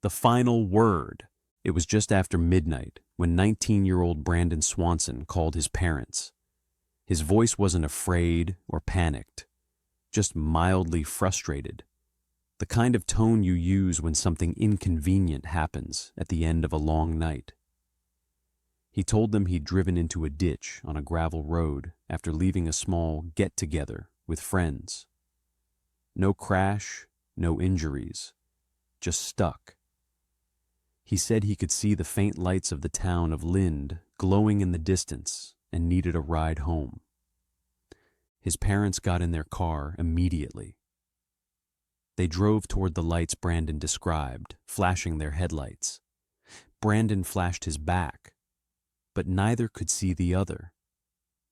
The final word. It was just after midnight when 19-year-old Brandon Swanson called his parents. His voice wasn't afraid or panicked, just mildly frustrated. The kind of tone you use when something inconvenient happens at the end of a long night. He told them he'd driven into a ditch on a gravel road after leaving a small get-together with friends. No crash, no injuries, just stuck. He said he could see the faint lights of the town of Lind glowing in the distance and needed a ride home. His parents got in their car immediately. They drove toward the lights Brandon described, flashing their headlights. Brandon flashed his back, but neither could see the other.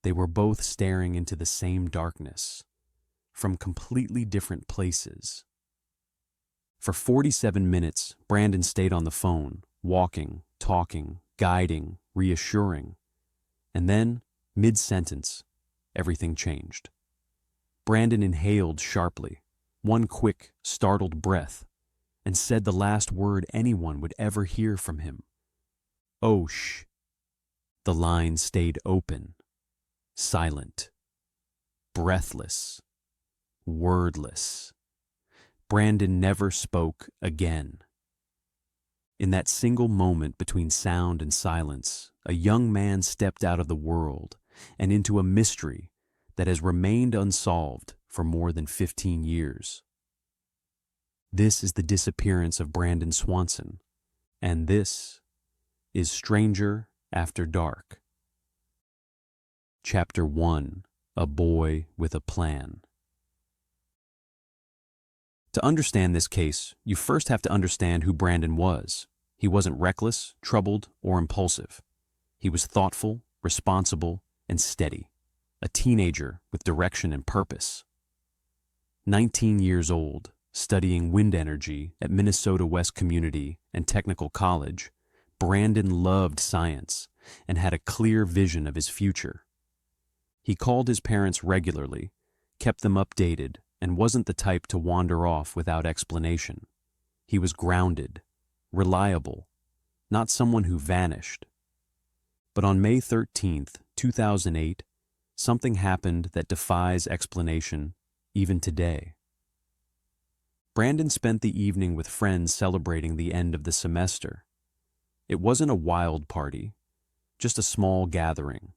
They were both staring into the same darkness, from completely different places. For 47 minutes, Brandon stayed on the phone, walking, talking, guiding, reassuring. And then, mid-sentence, everything changed. Brandon inhaled sharply, one quick, startled breath, and said the last word anyone would ever hear from him. "Oh, shh." The line stayed open, silent, breathless, wordless. Brandon never spoke again. In that single moment between sound and silence, a young man stepped out of the world and into a mystery that has remained unsolved for more than 15 years. This is the disappearance of Brandon Swanson, and this is Stranger After Dark. Chapter 1: A Boy with a Plan. To understand this case, you first have to understand who Brandon was. He wasn't reckless, troubled, or impulsive. He was thoughtful, responsible, and steady, a teenager with direction and purpose. 19 years old, studying wind energy at Minnesota West Community and Technical College, Brandon loved science and had a clear vision of his future. He called his parents regularly, kept them updated, and wasn't the type to wander off without explanation. He was grounded, reliable, not someone who vanished. But on May 13th, 2008, something happened that defies explanation even today. Brandon spent the evening with friends celebrating the end of the semester. It wasn't a wild party, just a small gathering.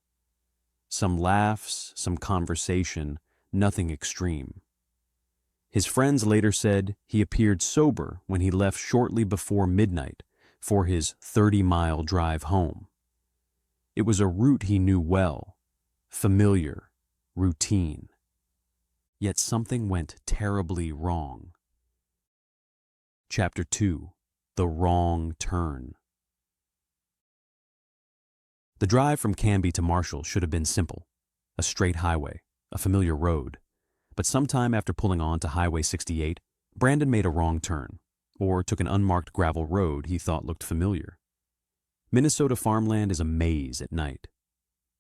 Some laughs, some conversation, nothing extreme. His friends later said he appeared sober when he left shortly before midnight for his 30-mile drive home. It was a route he knew well, familiar, routine. Yet something went terribly wrong. Chapter 2: The Wrong Turn. The drive from Canby to Marshall should have been simple, a straight highway, a familiar road. But sometime after pulling on to Highway 68, Brandon made a wrong turn, or took an unmarked gravel road he thought looked familiar. Minnesota farmland is a maze at night.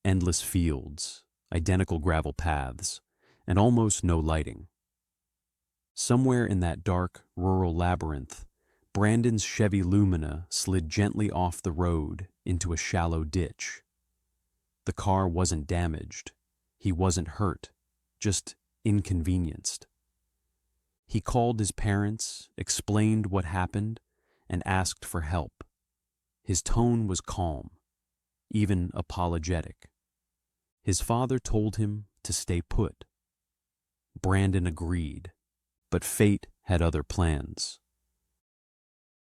Endless fields, identical gravel paths, and almost no lighting. Somewhere in that dark, rural labyrinth, Brandon's Chevy Lumina slid gently off the road into a shallow ditch. The car wasn't damaged. He wasn't hurt, just inconvenienced. He called his parents, explained what happened, and asked for help. His tone was calm, even apologetic. His father told him to stay put. Brandon agreed, but fate had other plans.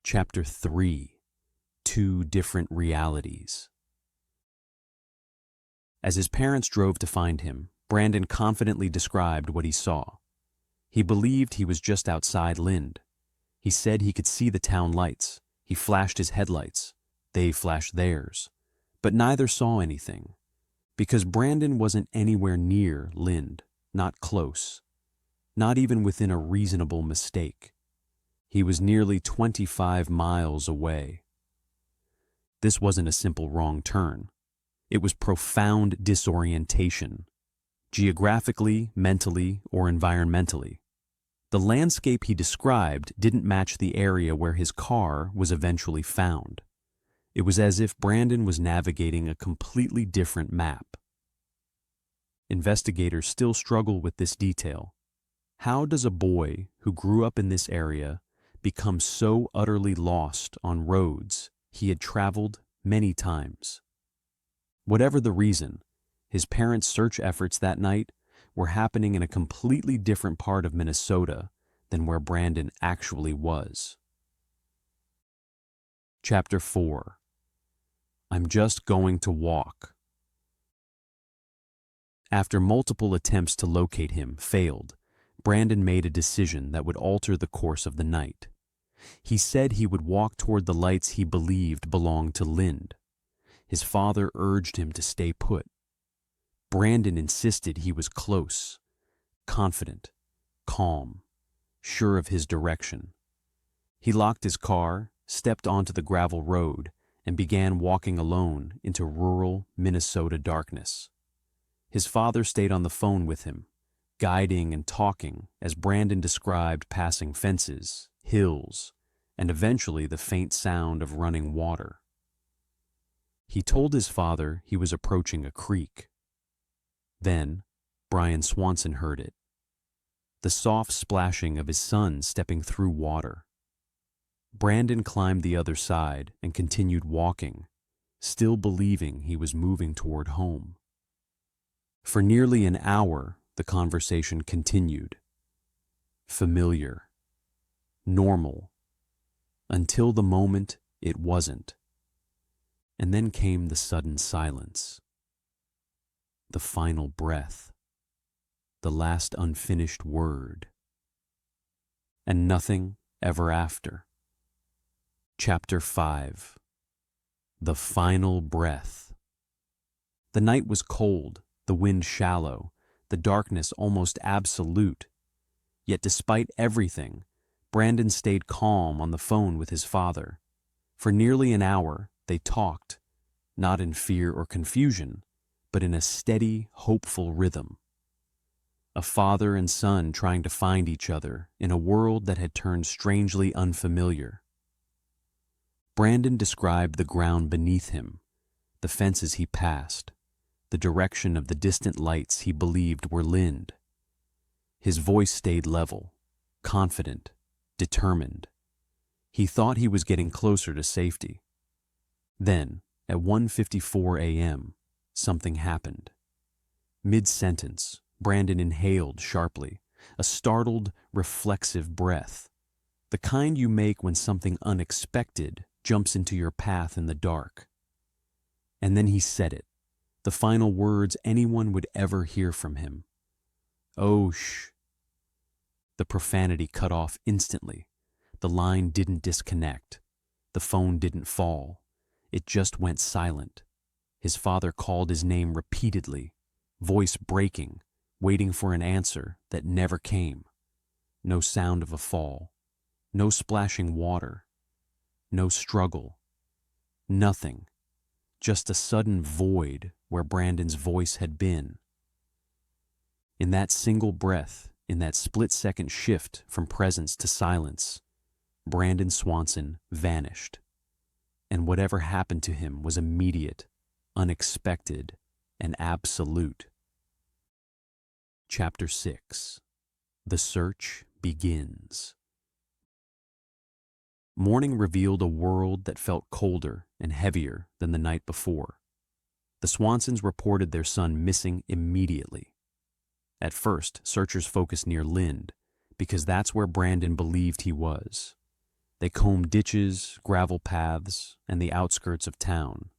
Chapter 3: Two Different Realities. As his parents drove to find him, Brandon confidently described what he saw. He believed he was just outside Lind. He said he could see the town lights. He flashed his headlights. They flashed theirs. But neither saw anything, because Brandon wasn't anywhere near Lind, not close, not even within a reasonable mistake. He was nearly 25 miles away. This wasn't a simple wrong turn. It was profound disorientation, geographically, mentally, or environmentally. The landscape he described didn't match the area where his car was eventually found. It was as if Brandon was navigating a completely different map. Investigators still struggle with this detail. How does a boy who grew up in this area become so utterly lost on roads he had traveled many times? Whatever the reason, his parents' search efforts that night were happening in a completely different part of Minnesota than where Brandon actually was. Chapter 4. I'm just going to walk. After multiple attempts to locate him failed, Brandon made a decision that would alter the course of the night. He said he would walk toward the lights he believed belonged to Lind. His father urged him to stay put. Brandon insisted he was close, confident, calm, sure of his direction. He locked his car, stepped onto the gravel road, and began walking alone into rural Minnesota darkness. His father stayed on the phone with him, guiding and talking as Brandon described passing fences, hills, and eventually the faint sound of running water. He told his father he was approaching a creek. Then, Brandon Swanson heard it. The soft splashing of his son stepping through water. Brandon climbed the other side and continued walking, still believing he was moving toward home. For nearly an hour, the conversation continued. Familiar. Normal. Until the moment it wasn't. And then came the sudden silence. The final breath. The last unfinished word. And nothing ever after. Chapter 5. The final breath. The night was cold, the wind shallow, the darkness almost absolute. Yet despite everything, Brandon stayed calm on the phone with his father. For nearly an hour, they talked, not in fear or confusion, but in a steady, hopeful rhythm. A father and son trying to find each other in a world that had turned strangely unfamiliar. Brandon described the ground beneath him, the fences he passed, the direction of the distant lights he believed were Lind. His voice stayed level, confident, determined. He thought he was getting closer to safety. Then, at 1:54 a.m., something happened. Mid-sentence, Brandon inhaled sharply, a startled, reflexive breath, the kind you make when something unexpected jumps into your path in the dark. And then he said it, the final words anyone would ever hear from him. "Oh, shh." The profanity cut off instantly. The line didn't disconnect. The phone didn't fall. It just went silent. His father called his name repeatedly, voice breaking, waiting for an answer that never came. No sound of a fall. No splashing water. No struggle. Nothing. Just a sudden void where Brandon's voice had been. In that single breath, in that split-second shift from presence to silence, Brandon Swanson vanished. And whatever happened to him was immediate, unexpected, and absolute. Chapter 6. The search begins. Morning revealed a world that felt colder and heavier than the night before. The Swansons reported their son missing immediately. At first, searchers focused near Lind, because that's where Brandon believed he was. They combed ditches, gravel paths, and the outskirts of town.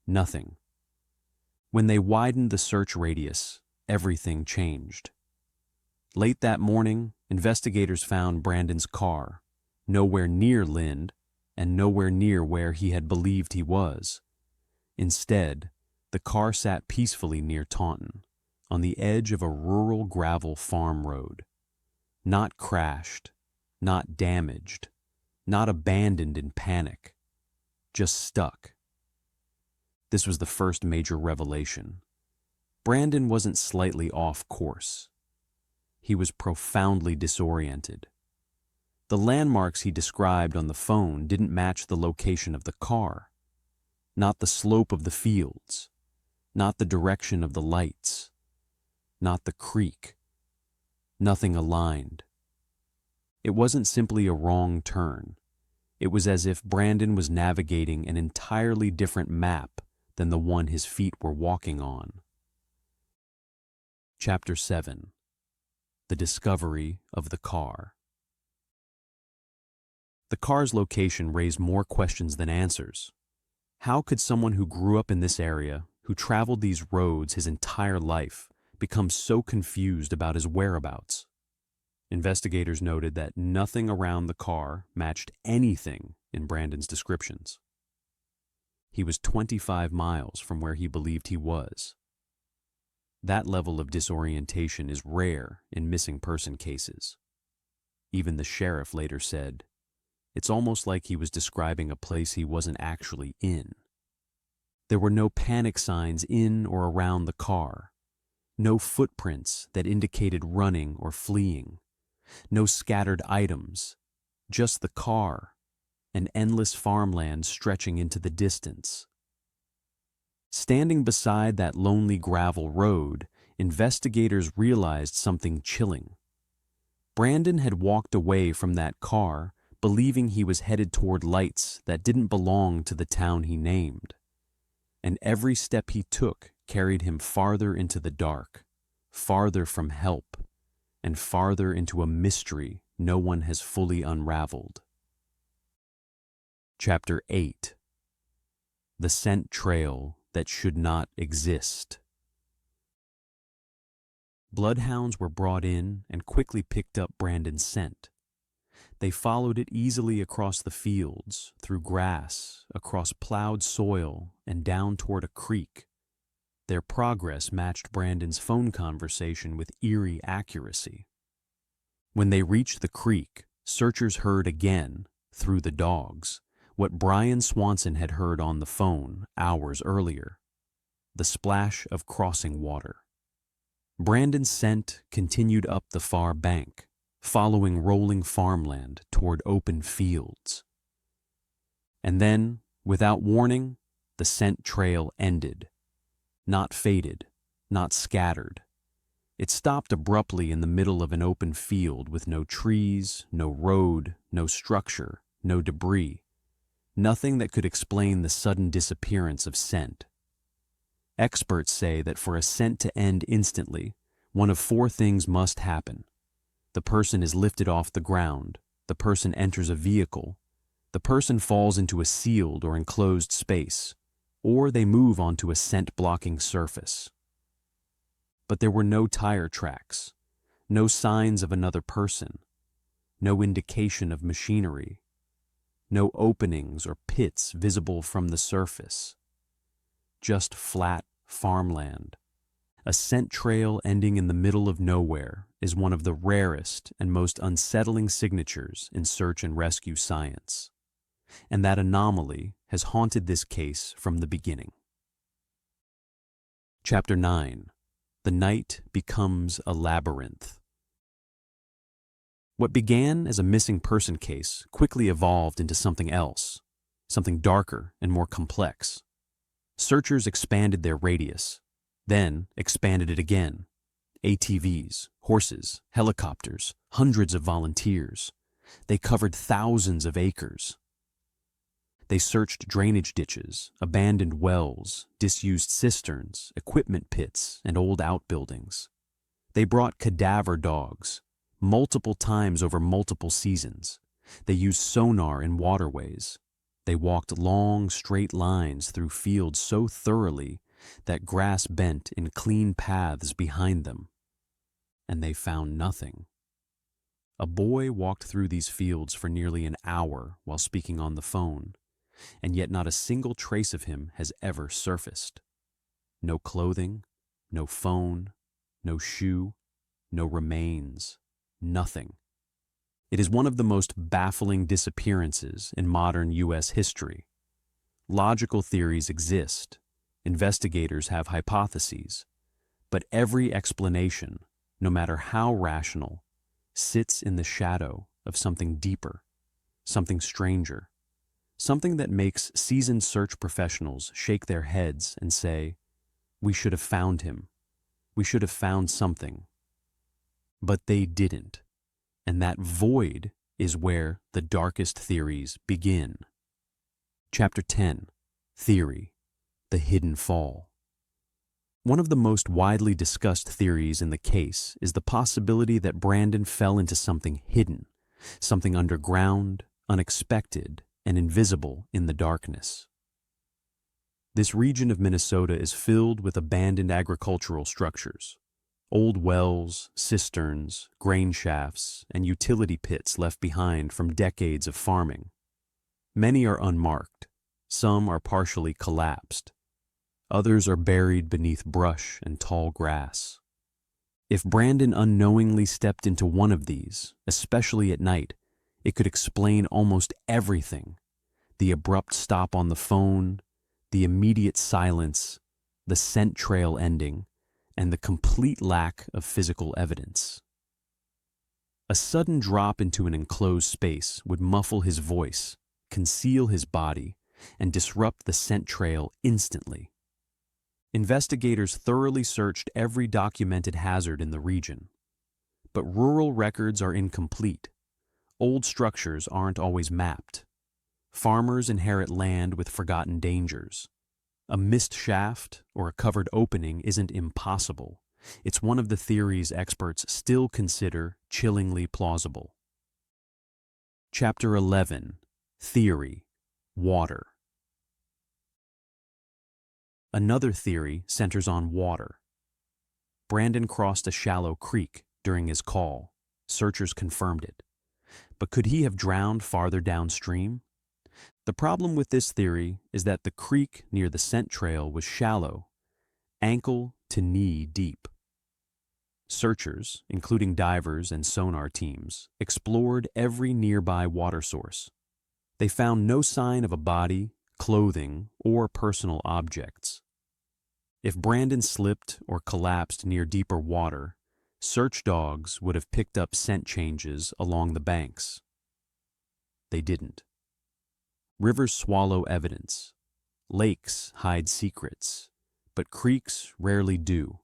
Nothing. When they widened the search radius, everything changed. Late that morning, investigators found Brandon's car, nowhere near Lind, and nowhere near where he had believed he was. Instead, the car sat peacefully near Taunton, on the edge of a rural gravel farm road. Not crashed, not damaged, not abandoned in panic, just stuck. This was the first major revelation. Brandon wasn't slightly off course. he was profoundly disoriented. The landmarks he described on the phone didn't match the location of the car, not the slope of the fields, not the direction of the lights, not the creek. Nothing aligned. It wasn't simply a wrong turn. It was as if Brandon was navigating an entirely different map than the one his feet were walking on. Chapter 7. The Discovery of the Car. The car's location raised more questions than answers. How could someone who grew up in this area, who traveled these roads his entire life, become so confused about his whereabouts? Investigators noted that nothing around the car matched anything in Brandon's descriptions. He was 25 miles from where he believed he was. That level of disorientation is rare in missing person cases. Even the sheriff later said, "It's almost like he was describing a place he wasn't actually in." There were no panic signs in or around the car, no footprints that indicated running or fleeing, no scattered items, just the car, and endless farmland stretching into the distance. Standing beside that lonely gravel road, investigators realized something chilling. Brandon had walked away from that car, believing he was headed toward lights that didn't belong to the town he named. And every step he took carried him farther into the dark, farther from help, and farther into a mystery no one has fully unraveled. Chapter 8. The Scent Trail That Should Not Exist. Bloodhounds were brought in and quickly picked up Brandon's scent. They followed it easily across the fields, through grass, across plowed soil, and down toward a creek. Their progress matched Brandon's phone conversation with eerie accuracy. When they reached the creek, searchers heard again, through the dogs, what Brandon Swanson had heard on the phone hours earlier: the splash of crossing water. Brandon's scent continued up the far bank, following rolling farmland toward open fields. And then, without warning, the scent trail ended. Not faded, not scattered. It stopped abruptly in the middle of an open field with no trees, no road, no structure, no debris. Nothing that could explain the sudden disappearance of scent. Experts say that for a scent to end instantly, one of four things must happen. The person is lifted off the ground, the person enters a vehicle, the person falls into a sealed or enclosed space, or they move onto a scent-blocking surface. But there were no tire tracks, no signs of another person, no indication of machinery, no openings or pits visible from the surface. Just flat farmland. A scent trail ending in the middle of nowhere is one of the rarest and most unsettling signatures in search and rescue science. And that anomaly has haunted this case from the beginning. Chapter 9. The Night Becomes a Labyrinth. What began as a missing person case quickly evolved into something else, something darker and more complex. Searchers expanded their radius, then expanded it again. ATVs, horses, helicopters, hundreds of volunteers. They covered thousands of acres. They searched drainage ditches, abandoned wells, disused cisterns, equipment pits, and old outbuildings. They brought cadaver dogs, multiple times over multiple seasons. They used sonar in waterways. They walked long, straight lines through fields so thoroughly that grass bent in clean paths behind them. And they found nothing. A boy walked through these fields for nearly an hour while speaking on the phone, and yet not a single trace of him has ever surfaced. No clothing, no phone, no shoe, no remains, nothing. It is one of the most baffling disappearances in modern U.S. history. Logical theories exist. Investigators have hypotheses. But every explanation, no matter how rational, sits in the shadow of something deeper, something stranger, something that makes seasoned search professionals shake their heads and say, "We should have found him. We should have found something." But they didn't, and that void is where the darkest theories begin. Chapter 10. Theory: The Hidden Fall. One of the most widely discussed theories in the case is the possibility that Brandon fell into something hidden, something underground, unexpected, and invisible in the darkness. This region of Minnesota is filled with abandoned agricultural structures. Old wells, cisterns, grain shafts, and utility pits left behind from decades of farming. Many are unmarked. Some are partially collapsed. Others are buried beneath brush and tall grass. If Brandon unknowingly stepped into one of these, especially at night, it could explain almost everything: the abrupt stop on the phone, the immediate silence, the scent trail ending, and the complete lack of physical evidence. A sudden drop into an enclosed space would muffle his voice, conceal his body, and disrupt the scent trail instantly. Investigators thoroughly searched every documented hazard in the region. But rural records are incomplete. Old structures aren't always mapped. Farmers inherit land with forgotten dangers. A missed shaft or a covered opening isn't impossible. It's one of the theories experts still consider chillingly plausible. Chapter 11. Theory: Water. Another theory centers on water. Brandon crossed a shallow creek during his call. Searchers confirmed it. But could he have drowned farther downstream? The problem with this theory is that the creek near the scent trail was shallow, ankle to knee deep. Searchers, including divers and sonar teams, explored every nearby water source. They found no sign of a body, clothing, or personal objects. If Brandon slipped or collapsed near deeper water, search dogs would have picked up scent changes along the banks. They didn't. Rivers swallow evidence. Lakes hide secrets, but creeks rarely do.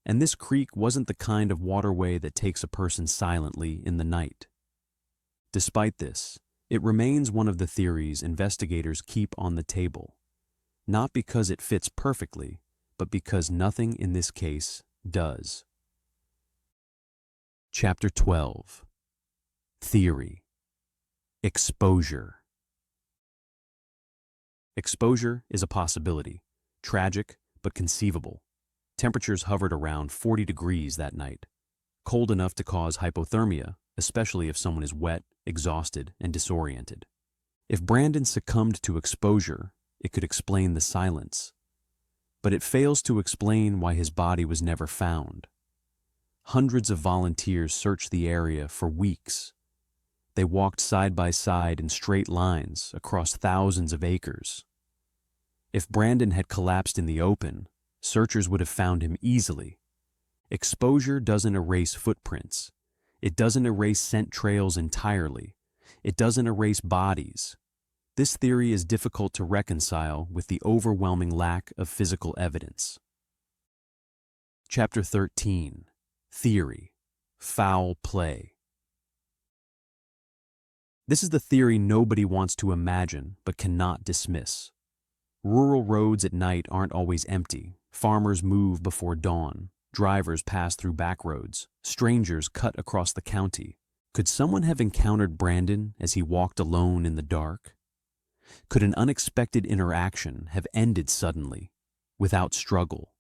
And this creek wasn't the kind of waterway that takes a person silently in the night. Despite this, it remains one of the theories investigators keep on the table, not because it fits perfectly, but because nothing in this case does. Chapter 12. Theory: Exposure. Exposure is a possibility, tragic but conceivable. Temperatures hovered around 40 degrees that night, cold enough to cause hypothermia, especially if someone is wet, exhausted, and disoriented. If Brandon succumbed to exposure, it could explain the silence. But it fails to explain why his body was never found. Hundreds of volunteers searched the area for weeks. They walked side by side in straight lines across thousands of acres. If Brandon had collapsed in the open, searchers would have found him easily. Exposure doesn't erase footprints. It doesn't erase scent trails entirely. It doesn't erase bodies. This theory is difficult to reconcile with the overwhelming lack of physical evidence. Chapter 13. Theory: Foul play. This is the theory nobody wants to imagine but cannot dismiss. Rural roads at night aren't always empty. Farmers move before dawn. Drivers pass through back roads. Strangers cut across the county. Could someone have encountered Brandon as he walked alone in the dark? Could an unexpected interaction have ended suddenly, without struggle,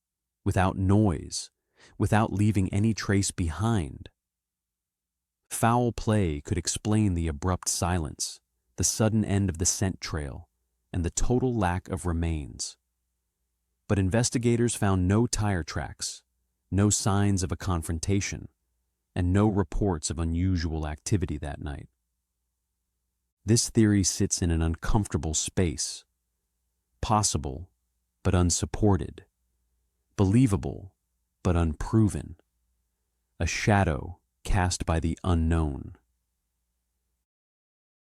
without noise, without leaving any trace behind? Foul play could explain the abrupt silence, the sudden end of the scent trail, and the total lack of remains. But investigators found no tire tracks, no signs of a confrontation, and no reports of unusual activity that night. This theory sits in an uncomfortable space, possible but unsupported, believable but unproven. a shadow cast by the unknown.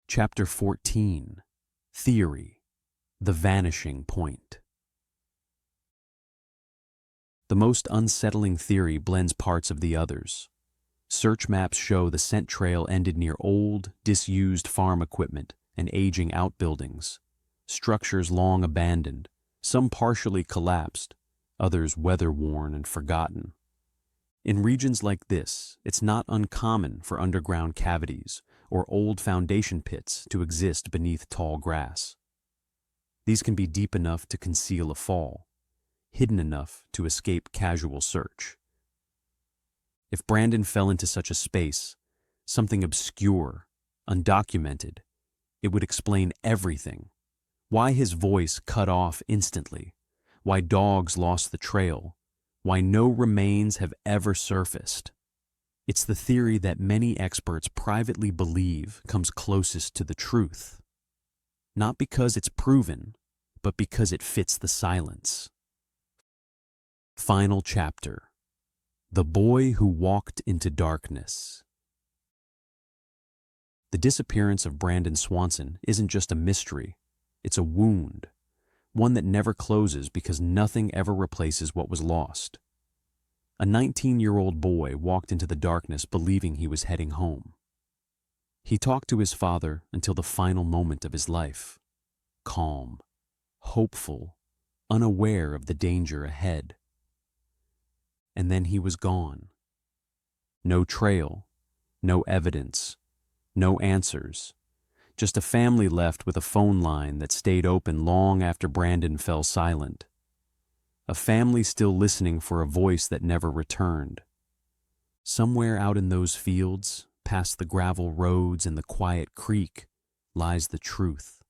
Chapter 14. Theory: The Vanishing Point. The most unsettling theory blends parts of the others. Search maps show the scent trail ended near old, disused farm equipment and aging outbuildings, structures long abandoned, some partially collapsed, others weather-worn and forgotten. In regions like this, it's not uncommon for underground cavities or old foundation pits to exist beneath tall grass. These can be deep enough to conceal a fall, hidden enough to escape casual search. If Brandon fell into such a space, something obscure, undocumented, it would explain everything. Why his voice cut off instantly, why dogs lost the trail, why no remains have ever surfaced. It's the theory that many experts privately believe comes closest to the truth. Not because it's proven, but because it fits the silence. Final chapter: The Boy Who Walked into Darkness. The disappearance of Brandon Swanson isn't just a mystery, it's a wound, one that never closes because nothing ever replaces what was lost. A 19-year-old boy walked into the darkness believing he was heading home. He talked to his father until the final moment of his life, calm, hopeful, unaware of the danger ahead. And then he was gone. No trail, no evidence, no answers, just a family left with a phone line that stayed open long after Brandon fell silent. A family still listening for a voice that never returned. Somewhere out in those fields, past the gravel roads and the quiet creek, lies the truth.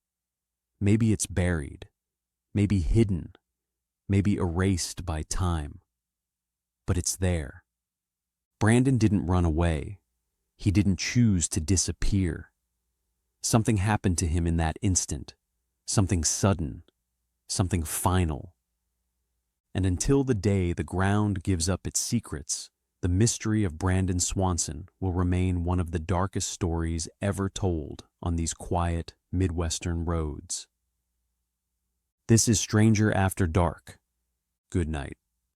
Maybe it's buried, maybe hidden, maybe erased by time. But it's there. Brandon didn't run away. He didn't choose to disappear. Something happened to him in that instant, something sudden, something final. And until the day the ground gives up its secrets, the mystery of Brandon Swanson will remain one of the darkest stories ever told on these quiet Midwestern roads. This is Stranger After Dark. Good night.